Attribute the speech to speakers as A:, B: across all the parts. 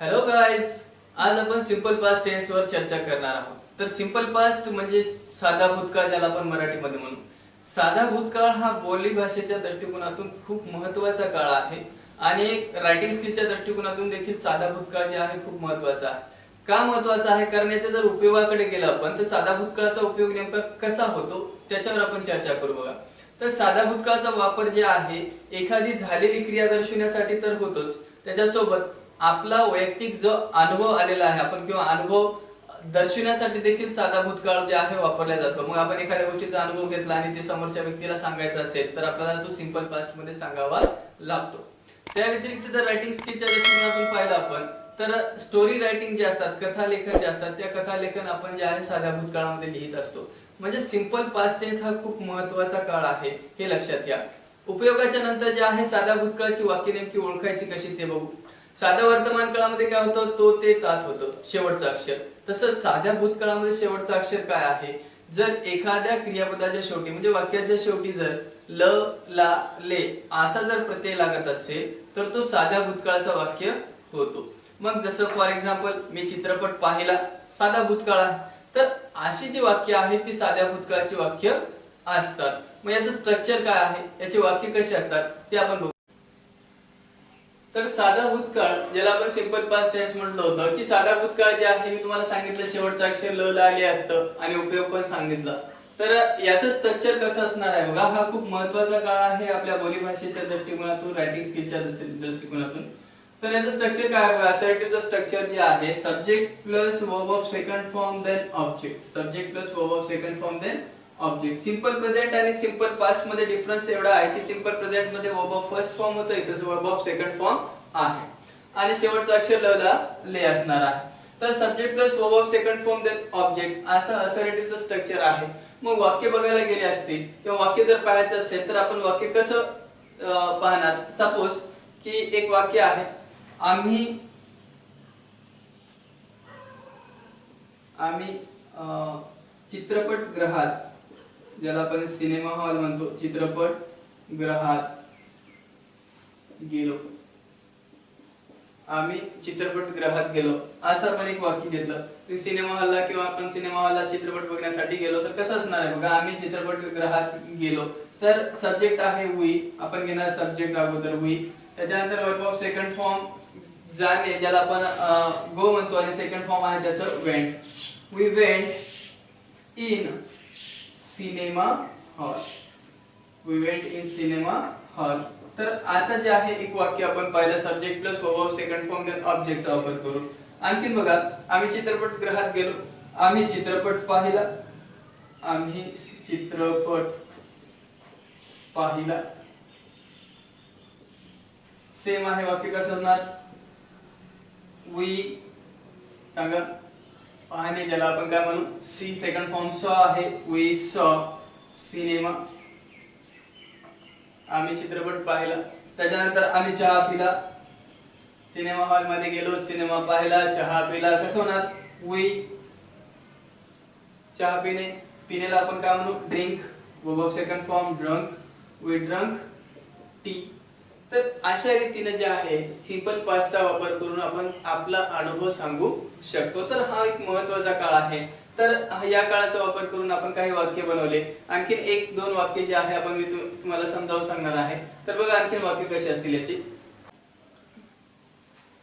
A: Hello guys, आज आपण simple past tense वर चर्चा करणार आहोत. तर सिंपल पास्ट म्हणजे साधा भूतकाळ, ज्याला आपण मराठीमध्ये म्हणू. साधा भूतकाळ हा बोली भाषेच्या दृष्टिकोनातून खूप महत्त्वाचा काळ आहे आणि रायटिंग स्किलच्या दृष्टिकोनातून देखील साधा भूतकाळ जे आहे खूप महत्त्वाचा आहे. का महत्त्वाचा आहे? कारण याच्या जर उपयोगाकडे गेला आपण तर साधा भूतकाळाचा उपयोग नेमका कसा होतो त्याच्यावर आपण चर्चा करू. बघा, तर साधा भूतकाळाचा वापर जे आहे एखादी झालेली क्रिया दर्शवण्यासाठी तर होतोच, त्याच्यासोबत आपला वैयक्तिक जो अनुभव आलेला आहे आपण किंवा अनुभव दर्शवण्यासाठी देखील साधा भूतकाळ जे आहे वापरला जातो. मग आपण एखाद्या गोष्टीचा अनुभव घेतला आणि ते समोरच्या व्यक्तीला सांगायचा असेल तर आपल्याला तो सिंपल पास्ट मध्ये सांगावा लागतो. त्या व्यतिरिक्त जर रायटिंग स्किलच्या दृष्टिकोनातून पाहिलं आपण तर स्टोरी रायटिंग जे असतात, कथा लेखन जे असतात, त्या कथा लेखन आपण जे आहे साध्या भूतकाळामध्ये लिहित असतो. म्हणजे सिंपल पास्ट टेन्स हा खूप महत्त्वाचा काळ आहे, हे लक्षात घ्या. उपयोगाच्या नंतर जे आहे साध्या भूतकाळाची वाक्य नेमकी ओळखायची कशी ते बघू. साध्या वर्तमान काळामध्ये काय होतं, तो ते तात होतं, शेवटचं अक्षर. तसंच साध्या भूतकाळामध्ये शेवटचं अक्षर काय आहे? जर एखाद्या क्रियापदाच्या शेवटी म्हणजे वाक्याच्या शेवटी जर ल, ला, ले असा जर प्रत्यय लागत असेल तर तो साध्या भूतकाळाचा वाक्य होतो. मग जसं फॉर एक्झाम्पल, मी चित्रपट पाहिला, साधा भूतकाळ आहे. तर अशी जी वाक्य आहेत ती साध्या भूतकाळाची वाक्य असतात. मग याचं स्ट्रक्चर काय आहे, याचे वाक्य कसे असतात ते आपण बघू. तर साधा भूतकाळ, ज्याला आपण सिंपल पास्ट टेन्स म्हटलं होतं, की साधा भूतकाळ जे आहे मी तुम्हाला सांगितलं शेवटचं अक्षर ल, ला, ले असतं आणि उपयोग पण सांगितला. तर याचं स्ट्रक्चर कसं असणार आहे बघा. हा खूप महत्त्वाचा काळ आहे आपल्या बोलीभाषेच्या दृष्टिकोनातून, रायटिंग स्किलच्या दृष्टिकोनातून. तर याचं स्ट्रक्चर काय आहे? असर्टिव्हचं स्ट्रक्चर जे आहे subject plus verb of second form then object. Subject plus verb of second form then object. Simple present आणि सिंपल पास्ट मध्ये डिफरन्स एवढा आहे की सिंपल प्रेझेंट मध्ये वर्ब ऑफ फर्स्ट फॉर्म होतं, इथं वर्ब ऑफ सेकंड फॉर्म आहे आणि शेवटचं अक्षर ल, ला, ले असणार आहे. तर subject plus verb of second form then object असं असर्टिव्हचं स्ट्रक्चर आहे. मग वाक्य बघायला गेले असतील किंवा वाक्य जर पाहायचं असेल तर आपण वाक्य कसं पाहणार. सपोज की एक वाक्य आहे, आम्ही चित्रपटगृहात, ज्याला आपण सिनेमा हॉल म्हणतो, चित्रपटगृहात गेलो. आम्ही चित्रपटगृहात गेलो असं आपण एक वाक्य घेतलं. सिनेमा हॉलला किंवा आपण सिनेमा हॉलला चित्रपट बघण्यासाठी गेलो तर कसं असणार आहे बघा. आम्ही चित्रपटगृहात गेलो, तर सब्जेक्ट आहे वी, आपण घेणार सब्जेक्ट अगोदर वी, त्याच्यानंतर वर्ब ऑफ सेकंड फॉर्म जाणे, ज्याला आपण गो म्हणतो, आणि सेकंड फॉर्म आहे त्याचं went. We went in cinema hall. We went in cinema hall. तर असं जे आहे एक वाक्य आपण पाहिलं subject plus verb of second form then ऑब्जेक्टचा वापर करून. आणखीन बघा, आम्ही चित्रपटगृहात गेलो, आम्ही चित्रपट पाहिला, आम्ही चित्रपट पाहिला. सेम आहे वाक्य कसं असणार. वी सांगा पाहणे, ज्याला आपण काय म्हणू सी, सेकंड फॉर्म सॉ आहे. वी सॉ सिनेमा. आम्ही चित्रपट पाहिला. त्याच्यानंतर आम्ही चहा पिला. सिनेमा हॉल मध्ये गेलो, सिनेमा पाहिला, चहा पिला. कसं होणार. वी चहा पिणे, पिण्याला आपण काय म्हणू drink, verb of second form drunk. We drunk tea. तर अशा रीतीने जे आहे सिंपल पास्टचा वापर करून आपण आपला अनुभव सांगू शकतो. तर हा एक महत्त्वाचा काळ आहे. तर या काळाचा वापर करून आपण काही वाक्य बनवले. आणखीन एक दोन वाक्य जे आहे आपण मी तुम्हाला समजावून सांगणार आहे. तर बघा आणखीन वाक्य कसे असतील याची.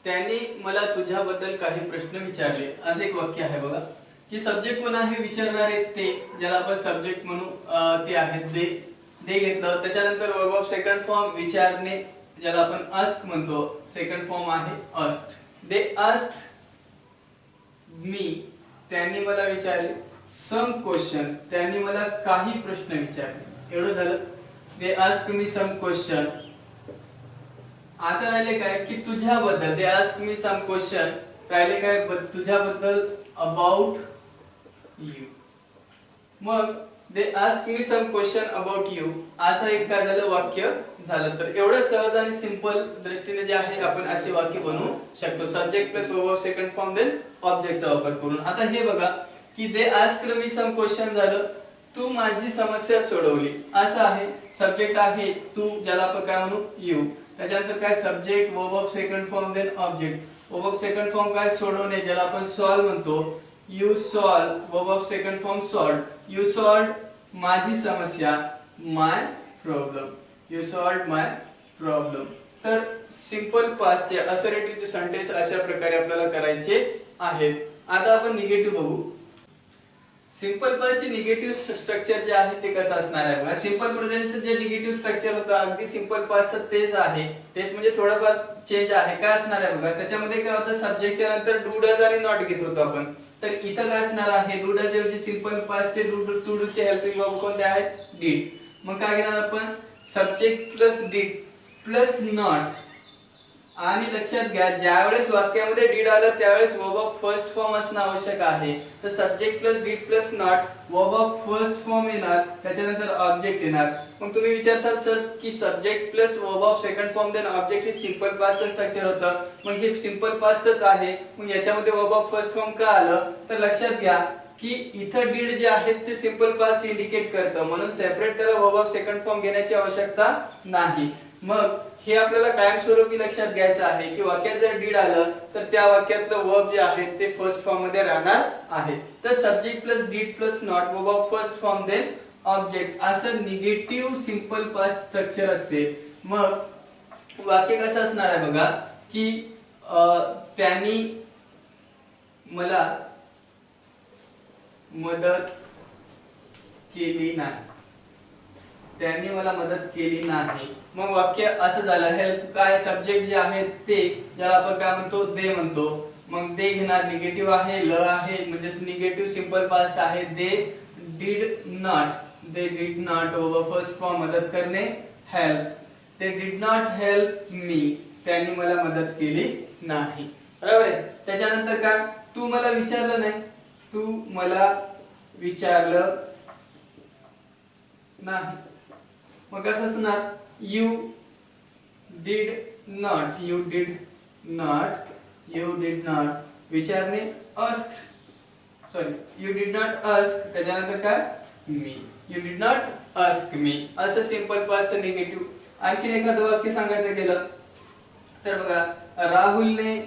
A: त्यांनी मला तुझ्याबद्दल काही प्रश्न विचारले, असं एक वाक्य आहे बघा. की सब्जेक्ट कोण आहे, विचारणारे ते, ज्याला आपण सब्जेक्ट म्हणू, ते आहेत दे घेतलं. त्याच्यानंतर वर्ब ऑफ सेकंड फॉर्म विचारणे, ज्याला आपण आस्क म्हणतो, सेकंड फॉर्म आहे आस्क्ड. दे आस्क्ड मी, त्यांनी मला विचारले. सम क्वेश्चन, त्यांनी मला काही प्रश्न विचारले. एवढं झालं. They asked me some question. आता राहिले काय की तुझ्याबद्दल. दे आस्क्ड मी सम क्वेश्चन. राहिले काय तुझ्याबद्दल, अबाउट यू. मग they ask me some question about you असं एक काय झालं वाक्य झालं. तर एवढं सहज आणि सिंपल दृष्टीने जे आहे आपण असे वाक्य बनवू शकतो subject plus verb of second form then ऑब्जेक्टचा वापर करून. आता हे बघा की दे आस्क्ड मी सम क्वेश्चन झालं, तू माझी समस्या सोडवली असं आहे. सब्जेक्ट आहे तू, ज्याला आपण काय म्हणू यू. त्याच्यानंतर काय subject verb of second form then object. Verb of second form काय सोडवणे, ज्याला आपण सॉल्व म्हणतो. You solve, verb of second form solve. You solve माझी समस्या, my problem. You solve my problem. तर सिंपल पास्टचे असर्टिव्हचे सेंटेन्स अशा प्रकारे आपल्याला करायचे आहेत. आता आपण निगेटिव्ह बघू. सिंपल पास्टचे निगेटिव्ह स्ट्रक्चर जे आहे ते कसं असणार आहे बघा. सिंपल प्रेझेंटचं जे निगेटिव्ह स्ट्रक्चर होतं अगदी सिंपल पास्टचं तेच आहे. तेच म्हणजे थोडंफार चेंज आहे. काय असणार आहे बघा, त्याच्यामध्ये काय होतं, सब्जेक्टच्या नंतर डू डज आणि नॉट घेत होतो आपण. तर इथं काय असणार आहे, डू डज ऐवजी सिंपल पास्टचे टू डू चे हेल्पिंग वर्ब कोणते आहेत, डीड. मग काय घेणार आपण, subject plus did plus not. आणि लक्षात घ्या, ज्यावेळेस वाक्यामध्ये डीड आलं त्यावेळेस वर्ब ऑफ फर्स्ट फॉर्म असणं आवश्यक आहे. तर subject plus did plus not, verb of first form येणार, त्याच्यानंतर ऑब्जेक्ट येणार. मग तुम्ही विचारसाल सर की subject plus verb of second form then object हे सिंपल पास्टचं स्ट्रक्चर होतं. मग हे सिंपल पास्टच आहे, मग याच्यामध्ये वर्ब ऑफ फर्स्ट फॉर्म का आलं, तर लक्षात घ्या की इथं डीड जे आहेत ते सिंपल पास्ट इंडिकेट करतं, म्हणून सेपरेट त्याला वर्ब ऑफ सेकंड फॉर्म घेण्याची आवश्यकता नाही. मग हे आपल्याला कायमस्वरूपी लक्षात घ्यायचं आहे की वाक्यात जर डीड आलं तर त्या वाक्यातलं वर्ब जे आहे ते फर्स्ट फॉर्म मध्ये राहणार आहे. तर subject plus did plus not, verb of first form then object, असं निगेटिव्ह सिंपल पास्ट स्ट्रक्चर असेल. मग वाक्य कसं असणार आहे बघा की त्यांनी मला मदत केली नाही, त्यांनी मला मदत केली नाही. मग वाक्य असं झालं, हेल्प काय, सब्जेक्ट जे आहे ते, ज्याला आपण काय म्हणतो, दे म्हणतो. मग दे घेणार, निगेटिव्ह आहे, ल आहे म्हणजे निगेटिव्ह सिंपल पास्ट आहे. They did not, they did not, verb first form मदत करणे, help. They did not help me, त्यांनी मला मदत केली नाही. बरोबर आहे. त्याच्यानंतर काय, तू मला विचारलं नाही, तू मला विचारलं नाही. मग कसं असणार, you did not, you did not, you did not विचारणे, ask, sorry you did not ask, त्याच्यानंतर काय, me, you did not ask me. असं सिंपल पास्टचं निगेटिव्ह. आणखीन एखादं वाक्य सांगायचं गेलं तर बघा, राहुलने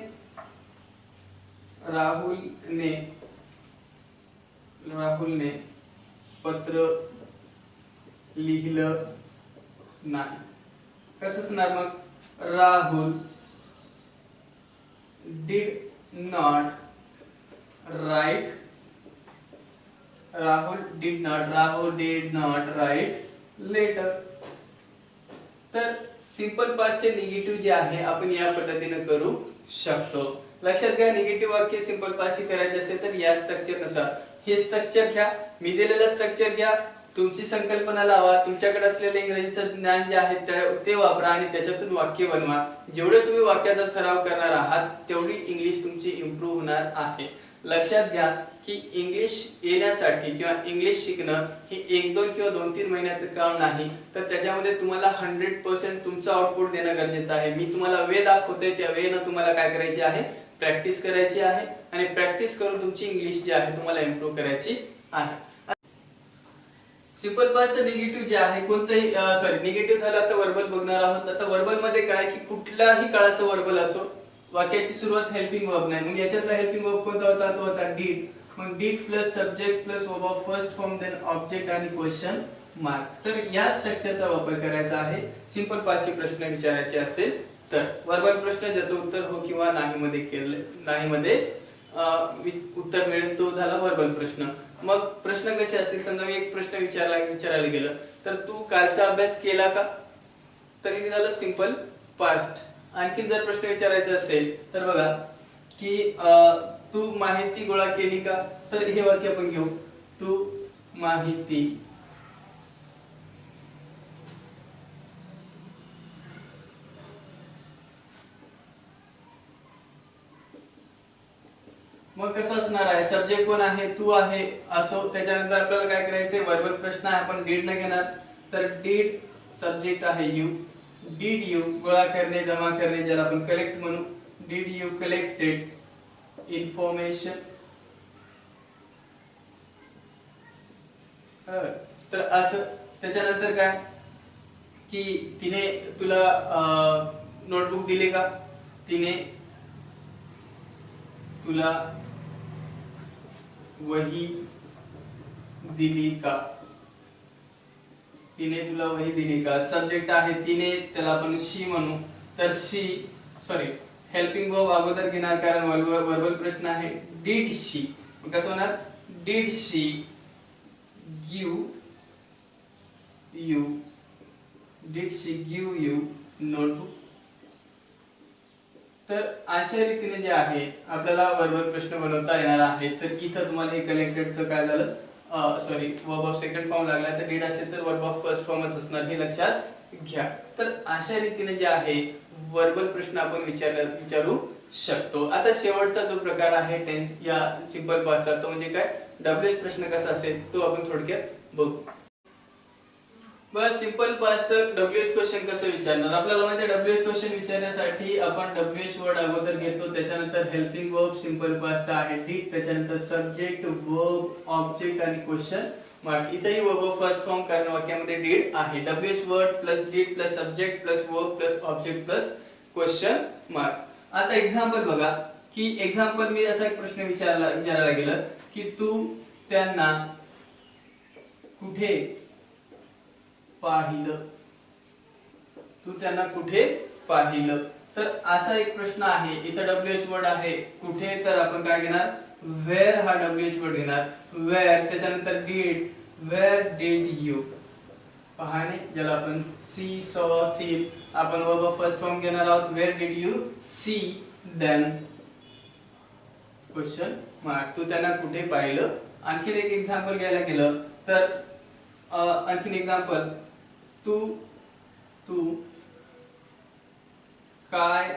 A: पत्र लिहिलं नाही. कसं असणार मग, Rahul did not write, Rahul did not write letter. तर सिंपल पास्टचे निगेटिव्ह जे आहे आपण या पद्धतीने करू शकतो. लक्षात घ्या, निगेटिव्ह वाक्य सिंपल पास्टचे करायचे असेल तर या स्ट्रक्चर नुसार, हे स्ट्रक्चर घ्या, मी दिलेलं स्ट्रक्चर घ्या, तुमची संकल्पना लावा, तुमच्याकडे असलेले इंग्रजीचं ज्ञान जे आहे ते वापरा आणि त्याच्यातून वाक्य बनवा. जेवढे तुम्ही वाक्याचा सराव करणार आहात तेवढी इंग्लिश तुमची इम्प्रूव्ह होणार आहे. लक्षात घ्या की इंग्लिश येण्यासाठी किंवा इंग्लिश शिकणं हे 1-2 किंवा 2-3 महिन्याचं काम नाही, तर त्याच्यामध्ये तुम्हाला 100% तुमचं आउटपुट देणं गरजेचं आहे. मी तुम्हाला वे दाखवतोय, त्या वेनं तुम्हाला काय करायची आहे, प्रॅक्टिस करायची आहे आणि प्रॅक्टिस करून तुमची इंग्लिश जी आहे तुम्हाला इम्प्रूव्ह करायची आहे. सिंपल पास्टचं निगेटिव्ह जे आहे कोणतंही, सॉरी निगेटिव्ह झालं, आता वर्बल बघणार आहोत. आता वर्बल मध्ये काय की कुठल्याही काळाचं वर्बल असो, वाक्याची सुरुवात हेल्पिंग वर्ब नाही. मग याच्यातला हेल्पिंग वर्ब कोणता होता, तो होता डीड. मग did plus subject plus verb of first form then object आणि क्वेश्चन मार्क. तर या स्ट्रक्चरचा वापर करायचा आहे सिंपल पास्टचे प्रश्न विचारायचे असेल तर. वर्बल प्रश्न ज्याचं उत्तर हो किंवा नाही मध्ये केलं, नाही मध्ये उत्तर मिळेल तो झाला वर्बल प्रश्न. मग प्रश्न कसे असतील, समजा मी एक प्रश्न विचारायला गेलं तर तू कालचा अभ्यास केला का, तर हे झालं सिंपल पास्ट. आणखीन जर प्रश्न विचारायचा असेल तर बघा की तू माहिती गोळा केली का, तर हे वाक्य आपण घेऊ, तू माहिती मग कसं असणार आहे, सब्जेक्ट कोण आहे, तू आहे असो. त्याच्यानंतर आपल्याला काय करायचंय, वर्बल प्रश्न आहे, आपण डीड न घेणार, तर डीड सब्जेक्ट आहे यू, डीड यू गोळा करणे, जमा करणे, ज्याला आपण कलेक्ट म्हणू, डीड यू कलेक्टेड इन्फॉर्मेशन. तर असं. त्याच्यानंतर काय की तिने तुला नोटबुक दिली का, तिने तुला वही दिली का, तिने तुला वही दिली का. सब्जेक्ट आहे तिने, त्याला आपण शी म्हणू. तर शी सॉरी हेल्पिंग वर्ब अगोदर घेणार कारण वर्बल प्रश्न आहे. डिड शी, कसं होणार? Did she give you, did she give you notebook. तर अशा रीतीने जे आहे आपल्याला वर्बल प्रश्न बनवता येणार आहे. तर इथं तुम्हाला हे कनेक्टेडचं काय झालं, sorry verb of second form लागला, तर डिड असेल तर वर्ब ऑफ फर्स्ट फॉर्मच असणार, हे लक्षात घ्या. तर अशा रीतीने जे आहे वर्बल प्रश्न आपण विचारू शकतो. आता शेवटचा जो प्रकार आहे टेन्स या सिंपल पास्टचा, तो म्हणजे काय, डब्ल्यूएच प्रश्न कसा असेल तो आपण थोडक्यात बघू. बस सिंपल पास्टचं डब्ल्यूएच क्वेश्चन कसं विचारणार. आपल्याला माहिती आहे डब्ल्यूएच क्वेश्चन विचारण्यासाठी आपण डब्ल्यूएच वर्ड अगोदर घेतो, त्याच्यानंतर हेल्पिंग वर्ब सिंपल पास्टचा आहे डिड, त्याच्यानंतर सब्जेक्ट वर्ब ऑब्जेक्ट आणि क्वेश्चन मार्क. इथेही वर्ब ऑफ फर्स्ट फॉर्म कारण वाक्यामध्ये डिड आहे. WH word plus did plus subject plus verb plus object plus question mark. आता एक्झाम्पल बघा की एक्झाम्पल मी असा एक प्रश्न विचारायला गेलं की तू त्यांना कुठे पाहिलं, तू त्यांना कुठे पाहिलं. तर असा एक प्रश्न आहे. इथं डब्ल्यूएच वर्ड आहे कुठे, तर आपण काय घेणार, वेअर हा डब्ल्यूएच वर्ड घेणार. वेअर, त्याच्यानंतर डिड, वेअर डिड यू पाहणे, ज्याला आपण सी सॉ सी, आपण वर्ब ऑफ फर्स्ट फॉर्म घेणार आहोत. Where did you see them question mark, तू त्यांना कुठे पाहिलं. आणखी एक एक्झाम्पल घ्यायला गेलं तर आणखीन एक्झाम्पल, तू काय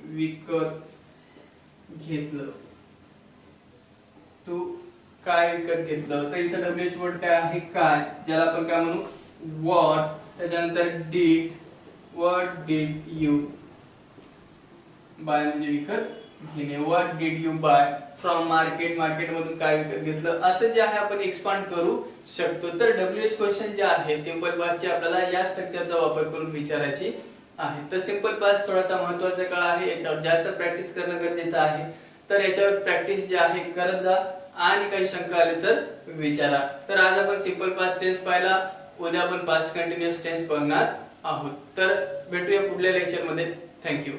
A: विकत घेतलं, तू काय विकत घेतलं. तर इथं डब्ल्यूएच वर्ड काय आहे, काय, ज्याला आपण काय म्हणू, व्हॉट. त्याच्यानंतर did, what did you buy म्हणजे विकत घेणे. What did you buy from market, market मधून काय विकत घेतलं. असं जे आहे आपण एक्सपांड करू शकतो. तर डब्ल्यूएच क्वेश्चन जे आहे सिंपल पास्टचे आपल्याला या स्ट्रक्चरचा वापर करून विचारायची आहे. तर सिंपल पास्ट थोडासा महत्त्वाचा काळ आहे, याच्यावर जास्त प्रॅक्टिस करणं गरजेचं आहे. तर याच्यावर प्रॅक्टिस जे आहे करत जा आणि काही शंका आले तर विचारा. तर आज आपण सिंपल पास्ट टेन्स पाहिला, उद्या आपण पास्ट कंटिन्युअस टेन्स बघणार आहोत. तर भेटूया पुढल्या लेक्चर मध्ये. थँक्यू.